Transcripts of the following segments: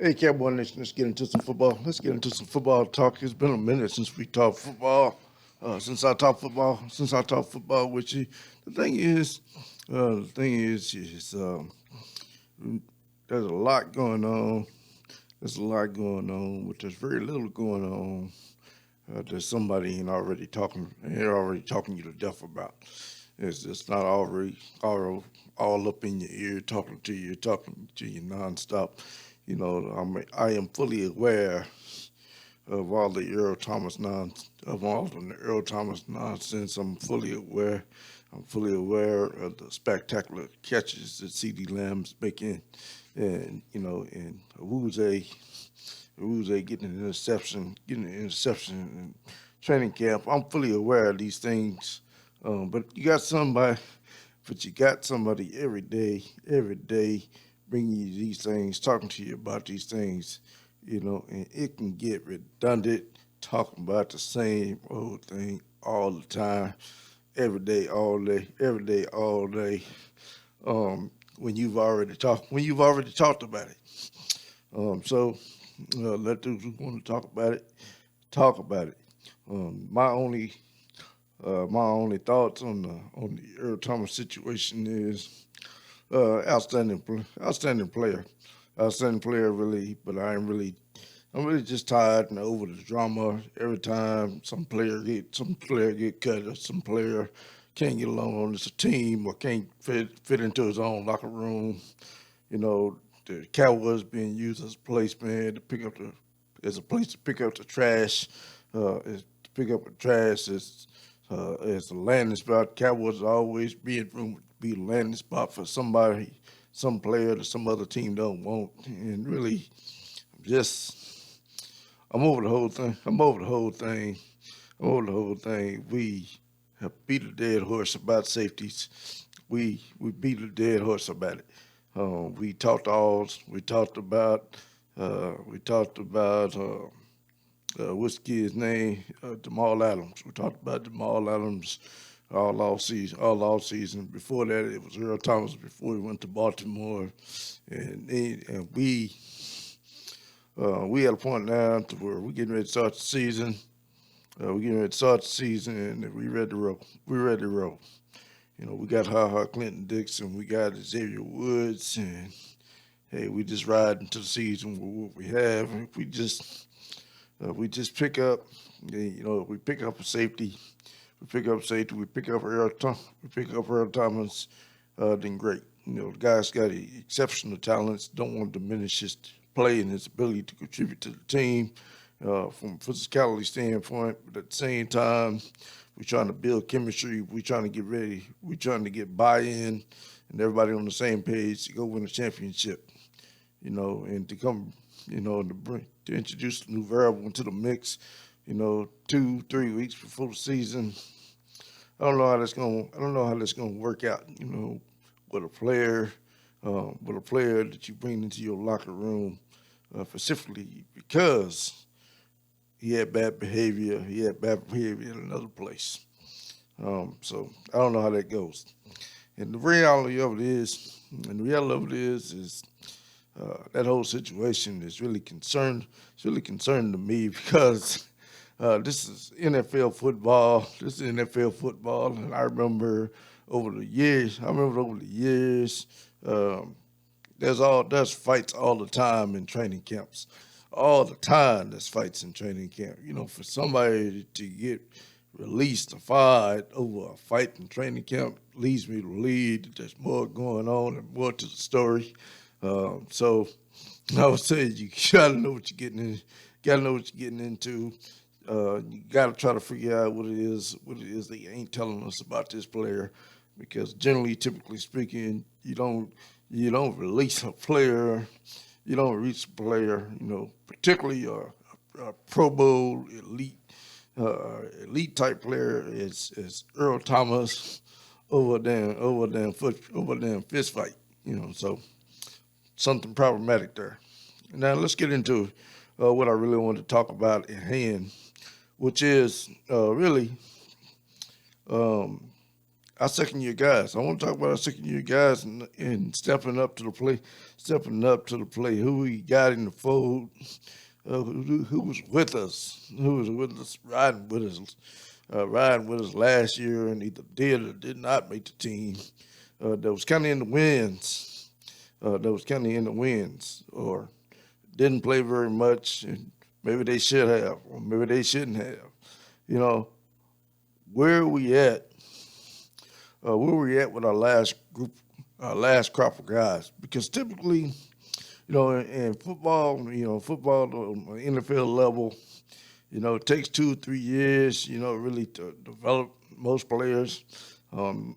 Hey, Cowboy Nation, let's get into some football. Let's get into some football talk. It's been a minute since we talked football. Since I talked football with you. The thing is, there's a lot going on. There's a lot going on, but there's very little going on that somebody ain't already talking you to death about. It's just not already all up in your ear, talking to you nonstop. I am fully aware of all the Earl Thomas nonsense. I'm fully aware of the spectacular catches that C.D. Lamb's making, and and Awuzie getting an interception in training camp. I'm fully aware of these things, but you got somebody every day bringing you these things, talking to you about these things, and it can get redundant talking about the same old thing all the time, every day, all day. When you've already talked about it. So let those who want to talk about it. My only thoughts on the Earl Thomas situation is outstanding player really, but I'm really just tired and over the drama. Every time some player get cut or some player can't get along on this team or can't fit into his own locker room, you know, the Cowboys being used as a place, man, as a place to pick up the trash, to pick up the trash as a landing spot. Cowboys always be a landing spot for some player that some other team don't want, and really, just I'm over the whole thing. I'm over the whole thing. I'm over the whole thing. We have beat a dead horse about safeties. We beat a dead horse about it. We talked all. We talked about what's the kid's name? Jamal Adams. We talked about Jamal Adams all season. All off season. Before that, it was Earl Thomas. Before he went to Baltimore, and we at a point now to where we're getting ready to start the season. And we ready to roll. We ready to roll. We got Ha Ha Clinton Dixon, we got Xavier Woods, and hey, we just ride into the season with what we have. And if we just pick up, we pick up a safety, we pick up Earl Thomas, then great. The guy's got exceptional talents. Don't want to diminish his play and his ability to contribute to the team from a physicality standpoint. But at the same time, we're trying to build chemistry. We're trying to get ready. We're trying to get buy-in and everybody on the same page to go win a championship. And to come, to introduce a new variable into the mix. 2, 3 weeks before the season. I don't know how that's gonna work out. With a player, that you bring into your locker room, specifically because he had bad behavior. He had bad behavior in another place. So I don't know how that goes. And the reality of it is that whole situation is really concerned. It's really concerning to me because this is NFL football. And I remember over the years. Um, there's fights all the time in training camps. All the time, there's fights in training camp. For somebody to get released or fired over a fight in training camp leads me to believe that there's more going on and more to the story. So I would say you gotta know what you're getting in. Gotta know what you're getting into. You gotta try to figure out what it is. They ain't telling us about this player, because generally, typically speaking, you don't release a player. You don't release a player. Particularly a Pro Bowl elite type player is Earl Thomas over damn fist fight. So something problematic there. Now let's get into what I really want to talk about at hand, which is really um, our second year guys. I want to talk about our second year guys and stepping up to the plate, stepping up to the plate. Who we got in the fold, who was with us, riding with us last year, and either did or did not make the team. That was kind of in the wins. Or didn't play very much, and maybe they should have, or maybe they shouldn't have. You know, where are we at? Where were we at with our last crop of guys? Because typically, in football, football on the NFL level, it takes 2 or 3 years, really to develop most players. Not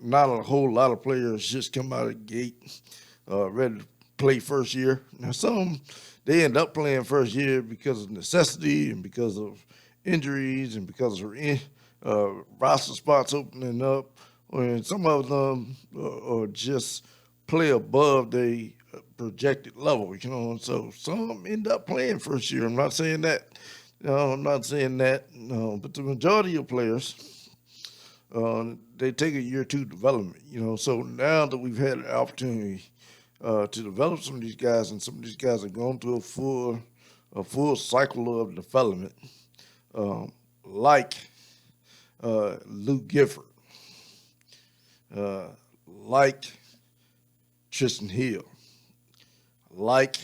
a whole lot of players just come out of the gate ready to play first year. Now, some, they end up playing first year because of necessity and because of injuries and because of roster spots opening up. And some of them are just play above the projected level, So some end up playing first year. I'm not saying that. No, I'm not saying that. No, but the majority of players, they take a year two development. So now that we've had the opportunity to develop some of these guys, and some of these guys have gone through a full cycle of development, like Luke Gifford, like Tristan Hill, like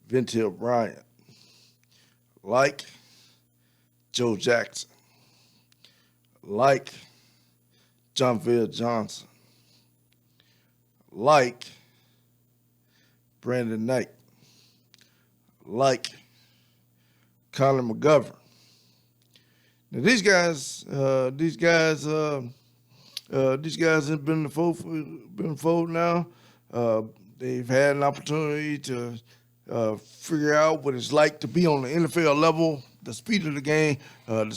Ventil Bryant, like Joe Jackson, like Jonville Johnson, like Brandon Knight, like Colin McGovern. Now these guys have been in the fold now. They've had an opportunity to figure out what it's like to be on the NFL level, the speed of the game, and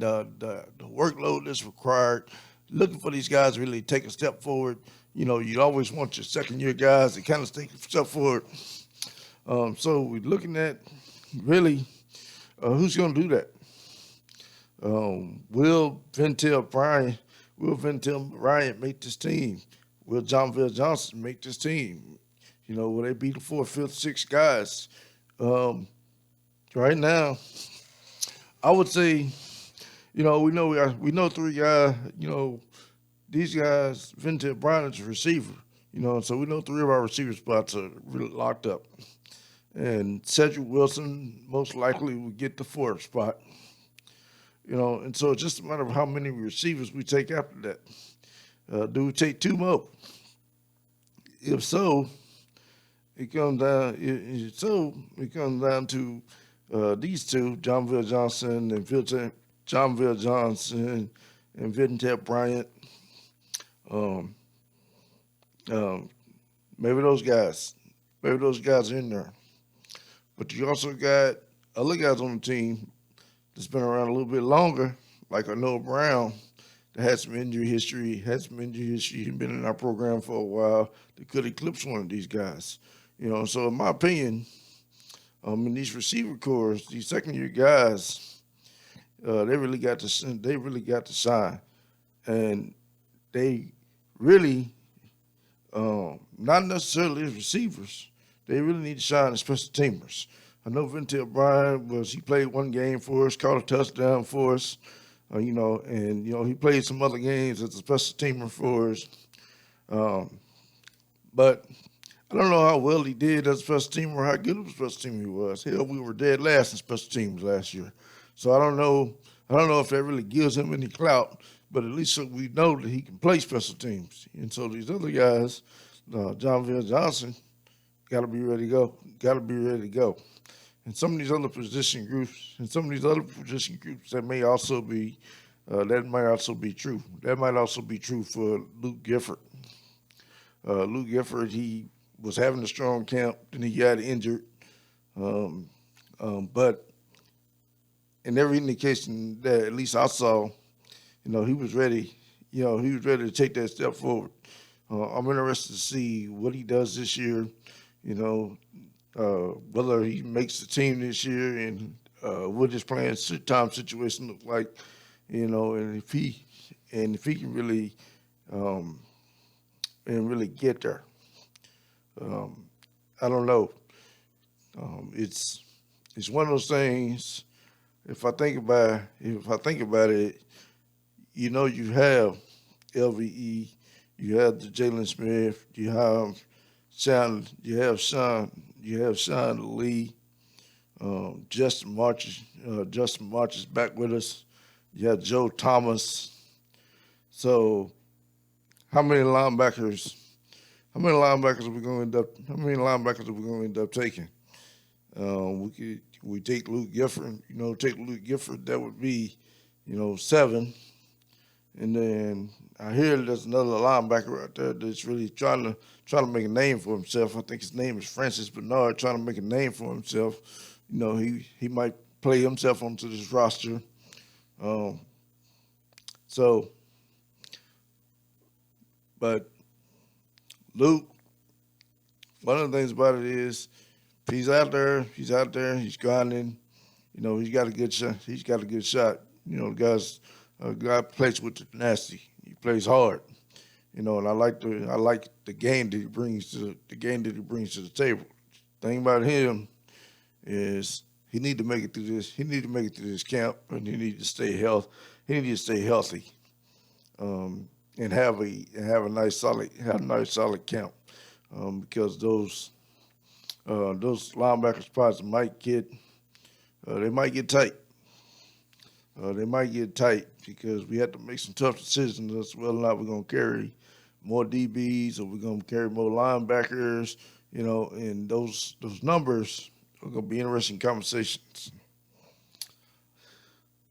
the workload that's required. Looking for these guys to really take a step forward. You always want your second year guys to kind of take a step forward. So we're looking at really who's going to do that. Will Ventil Bryant make this team? Will Jonville Johnson make this team? Will they be the 4th, 5th, 6th guys? Right now, I would say, we know 3 guys. These guys, Ventil Bryant is a receiver. So we know 3 of our receiver spots are really locked up. And Cedric Wilson most likely will get the 4th spot. And so it's just a matter of how many receivers we take after that. Do we take 2 more? If so, it comes down to these two, Jonville Johnson and Ventil Bryant. Maybe those guys are in there. But you also got other guys on the team that's been around a little bit longer, like Noah Brown, that had some injury history, he's been in our program for a while, that could eclipse one of these guys. So in my opinion, in these receiver corps, these second-year guys, they really got to shine. And they really, not necessarily as receivers, they really need to shine as special teamers. I know Ventil Bryant he played 1 game for us, caught a touchdown for us, he played some other games as a special teamer for us. But I don't know how well he did as a special teamer or how good of a special teamer he was. Hell, we were dead last in special teams last year. So I don't know if that really gives him any clout, but at least we know that he can play special teams. And so these other guys, Jonville Johnson, got to be ready to go. And some of these other position groups, that may also be true. That might also be true for Luke Gifford. Luke Gifford, he was having a strong camp, then he got injured. But in every indication that at least I saw, he was ready. He was ready to take that step forward. I'm interested to see what he does this year. Whether he makes the team this year and what his playing time situation look like, and if he and if he can really um, and really get there, um, I don't know. It's one of those things. If I think about it, you have LVE, you have the Jalen Smith, you have Sean Lee, Justin March is back with us. You have Joe Thomas. So how many linebackers? How many linebackers are we going to end up? How many linebackers are we going to end up taking? We take Luke Gifford. Take Luke Gifford. That would be, seven. And then I hear there's another linebacker out there that's really trying to make a name for himself. I think his name is Francis Bernard, trying to make a name for himself. He might play himself onto this roster. Um, so, but Luke, one of the things about it is if he's out there, he's grinding. He's got a good shot. He's got a good shot. The guy plays with the nasty. He plays hard. And I like the game that he brings to the table. The thing about him is he need to make it through this. He need to make it through this camp, and he need to stay health. He need to stay healthy, and have a nice solid camp, because those linebacker spots they might get tight. They might get tight because we have to make some tough decisions as to whether or not we're going to carry more DBs or we're going to carry more linebackers. And those numbers are going to be interesting conversations.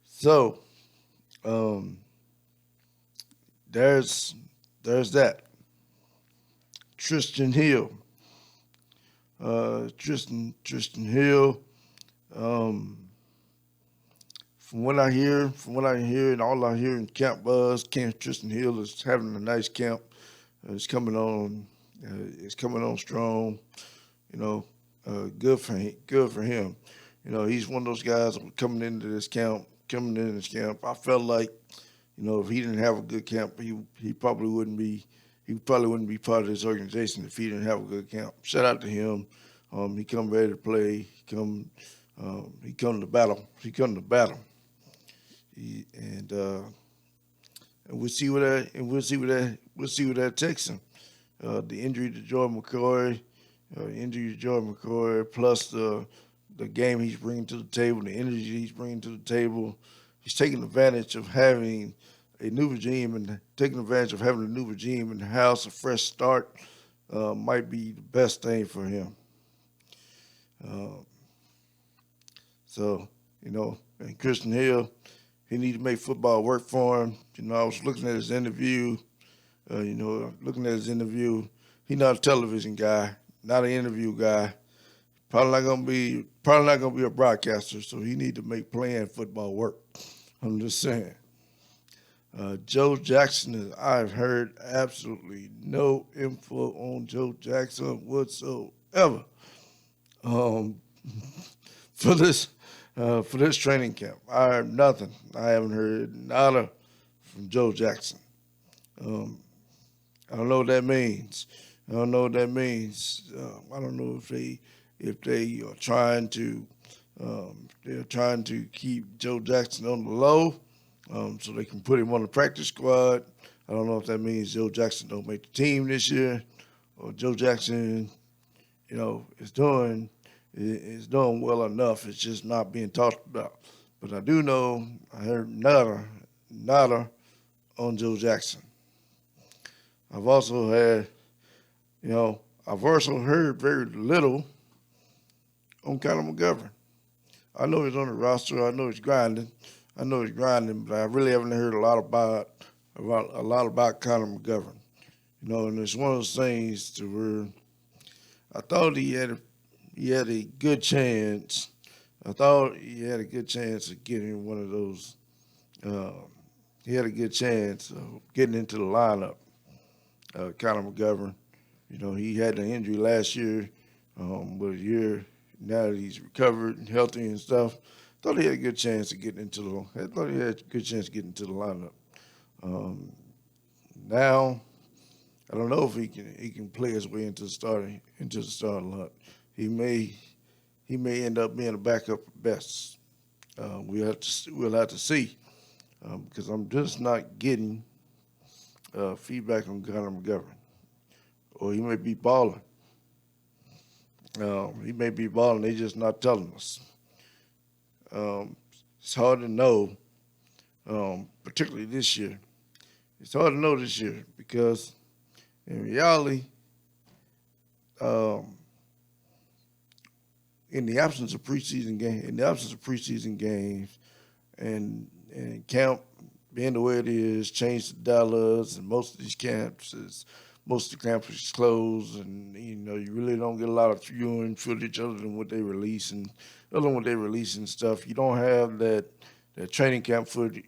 So um, there's that. Tristan Hill, Tristan Hill. Um, from what I hear, and all I hear in camp buzz, Camp Tristan Hill is having a nice camp. It's coming on. It's coming on strong. You know, good for him. Good for him. He's one of those guys coming into this camp. Coming into this camp, I felt like, if he didn't have a good camp, he probably wouldn't be. He probably wouldn't be part of this organization if he didn't have a good camp. Shout out to him. He come ready to play. He come to battle. He come to battle. And we'll see where that takes him. The injury to Jordan McCoy, plus the game he's bringing to the table, the energy he's bringing to the table. He's taking advantage of having a new regime and taking advantage of having a new regime in the house. A fresh start might be the best thing for him. Uh, and Christian Hill, he need to make football work for him. I was looking at his interview. He's not a television guy, not an interview guy. Probably not gonna be a broadcaster. So he need to make playing football work. I'm just saying. Joe Jackson, I've heard absolutely no info on Joe Jackson whatsoever. Um, for this training camp, I heard nothing. I haven't heard nada from Joe Jackson. Um, I don't know what that means. I don't know what that means. I don't know if they are trying to keep Joe Jackson on the low, so they can put him on the practice squad. I don't know if that means Joe Jackson don't make the team this year, or Joe Jackson, is doing well enough. It's just not being talked about. But I do know I heard nada on Joe Jackson. I've also had, I've also heard very little on Conor McGovern. I know he's on the roster. I know he's grinding. But I really haven't heard a lot about Conor McGovern. And it's one of those things to where I thought he had a good chance. I thought he had a good chance of getting one of those. Uh, he had a good chance of getting into the lineup. Conor McGovern, he had an injury last year, but a year now that he's recovered and healthy and stuff, thought he had a good chance of getting into the. I thought he had a good chance of getting into the lineup. Um, Now I don't know if he can play his way into the starting lineup. He may he may end up being a backup at best. We'll have to see because I'm just not getting feedback on Connor McGovern. Or he may be balling. He may be balling. They just not telling us. Um, it's hard to know, particularly this year. It's hard to know this year because in reality, um, in the absence of preseason games, and camp being the way it is, changed to Dallas, and most of the camps is closed, and you really don't get a lot of viewing footage other than what they release and stuff. You don't have that training camp footage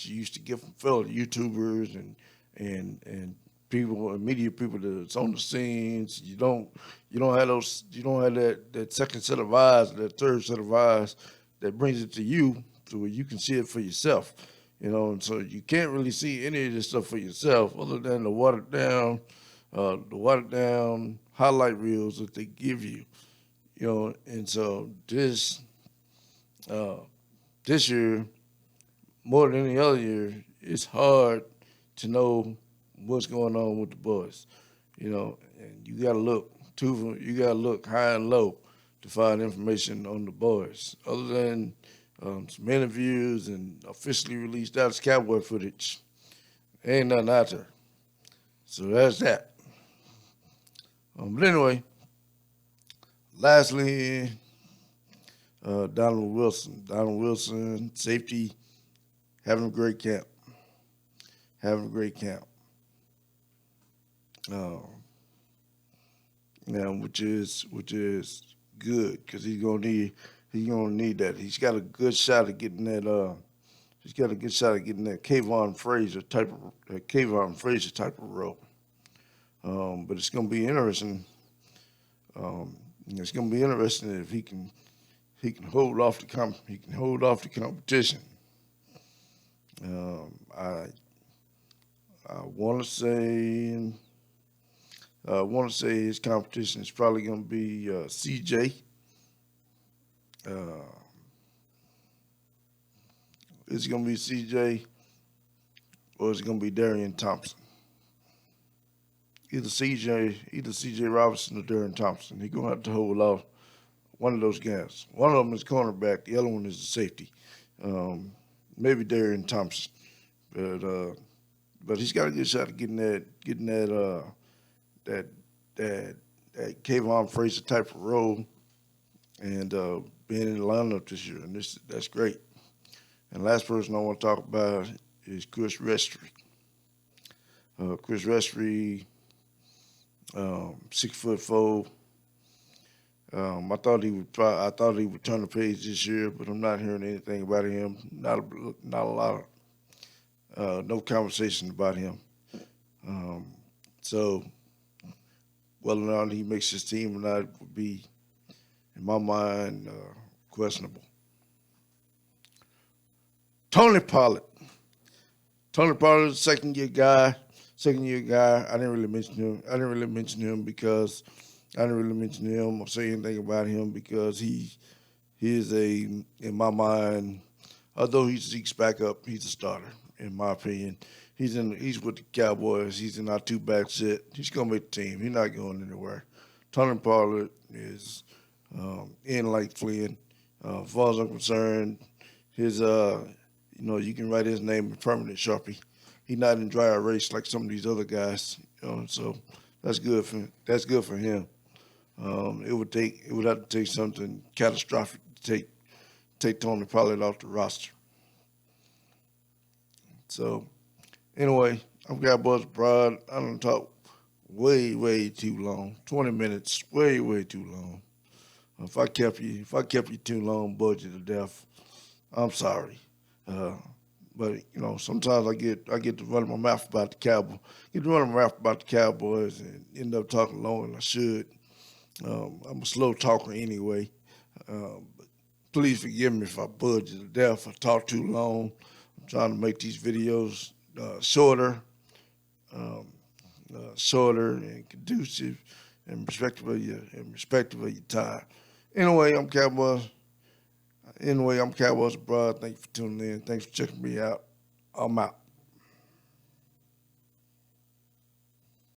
you used to get from fellow YouTubers and people and media people that's on the scenes. You don't have that second set of eyes, that third set of eyes that brings it to you to where you can see it for yourself. And so you can't really see any of this stuff for yourself other than the watered down highlight reels that they give you. And so uh, this year, more than any other year, it's hard to know what's going on with the boys. And you gotta look high and low to find information on the boys. Other than some interviews and officially released Dallas Cowboy footage, ain't nothing out there. So that's that. But anyway, lastly, Donald Wilson. Donald Wilson, safety, having a great camp. Having a great camp. Uh, which is good because he's gonna need that. He's got a good shot at getting that. Kayvon Frazier type of role. But it's gonna be interesting. It's gonna be interesting if he can hold off the competition. I want to say his competition is probably going to be CJ. Uh, is it going to be CJ or is it going to be Darian Thompson? Either CJ Robinson or Darian Thompson. He's going to have to hold off one of those guys. One of them is cornerback. The other one is the safety. Maybe Darian Thompson, but he's got a good shot at that that that Kayvon Frazier type of role and being in the lineup this year, and that's great. And last person I want to talk about is Chris Restry. Chris Restry, 6'4". I thought he would turn the page this year, but I'm not hearing anything about him. Not a lot of no conversation about him. Um, so whether or not he makes his team or not would be, in my mind, questionable. Tony Pollard. Tony Pollard is a second year guy. Second year guy. I didn't really mention him. I didn't really mention him because I didn't really mention him or say anything about him because he is in my mind, although he's Zeke's backup, he's a starter in my opinion. He's with the Cowboys. He's in our two back set. He's gonna make the team. He's not going anywhere. Tony Pollard is in like Flynn. As far as I'm concerned, his you can write his name in permanent Sharpie. He's not in dry erase like some of these other guys. So that's good for him. It would have to take something catastrophic to take Tony Pollard off the roster. So anyway, I'm Cowboys Broad. I don't talk way too long. 20 minutes, way too long. If I kept you too long, bored you to death, I'm sorry. Uh, but sometimes I get to run my mouth about the Cowboys. Get to run my mouth about the Cowboys and end up talking longer than I should. I'm a slow talker anyway. But please forgive me if I buzz you to death. I talk too long. I'm trying to make these videos shorter, um, shorter and conducive in respective of your time. Anyway, I'm Cowboys. Anyway, I'm Cowboys abroad. Thank you for tuning in. Thanks for checking me out. I'm out.